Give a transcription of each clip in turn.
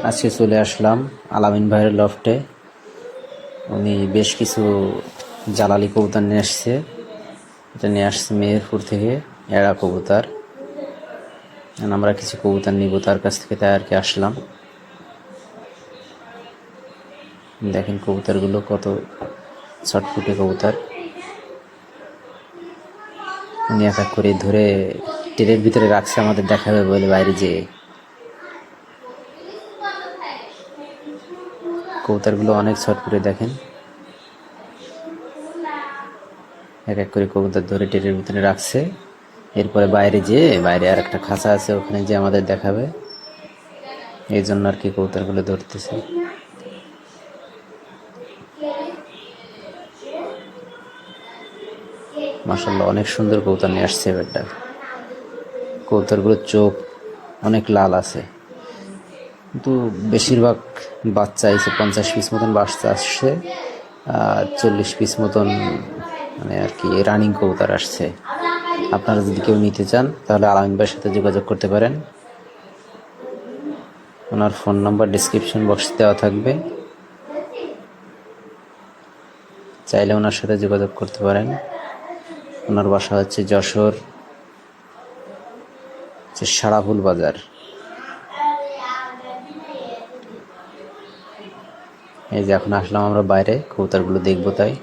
আজকে চলে আসলাম আলামিন ভাইয়ের লফটে। উনি বেশ কিছু জালালি কবুতর নিয়ে আসছে। এটা নিয়ে আসছে মেহেরপুর থেকে, এড়া কবুতর। আমরা কিছু কবুতর নিব তার কাছ থেকে, তাই আর কি আসলাম। দেখেন কবুতরগুলো কত ছটফুটে কবুতর। উনি এক এক করে ধরে ট্রেনের ভিতরে রাখছে, আমাদের দেখাবে বলে বাইরে যেয়ে। কবুতরগুলো অনেক ছটফুটে, দেখেন এক এক করে কবুতর ধরে ট্রেনের ভিতরে রাখছে। এরপরে বাইরে যেয়ে, বাইরে আর একটা খাঁচা আছে, ওখানে যে আমাদের দেখাবে। এই জন্য আর কি কবুতরগুলো ধরতেছে। মাশাআল্লাহ, অনেক সুন্দর কবুতর নিয়ে আসছে এবারটা। কবুতরগুলোর চোখ অনেক লাল আছে, কিন্তু বেশিরভাগ বাচ্চা এসে 50 পিস মতন বাচ্চা আসছে, 40 পিস মতন মানে আর কি রানিং কবুতর আসছে। আপনারা যদি কেউ নিতে চান তাহলে আলামিন ভাইয়ের সাথে যোগাযোগ করতে পারেন। ওনার ফোন নাম্বার ডিসক্রিপশন বক্সে দেওয়া থাকবে, চাইলে ওনার সাথে যোগাযোগ করতে পারেন। ওনার বাসা হচ্ছে যশোর সারাফুল বাজার। এই যে এখন আসলাম আমরা বাইরে, কবুতরগুলো দেখবো, তাই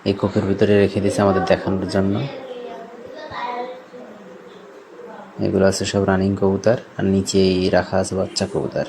এই কোপের ভিতরে রেখে দিয়েছে আমাদের দেখানোর জন্য। এগুলো আছে সব রানিং কবুতর, আর নিচেই রাখা আছে বাচ্চা কবুতর।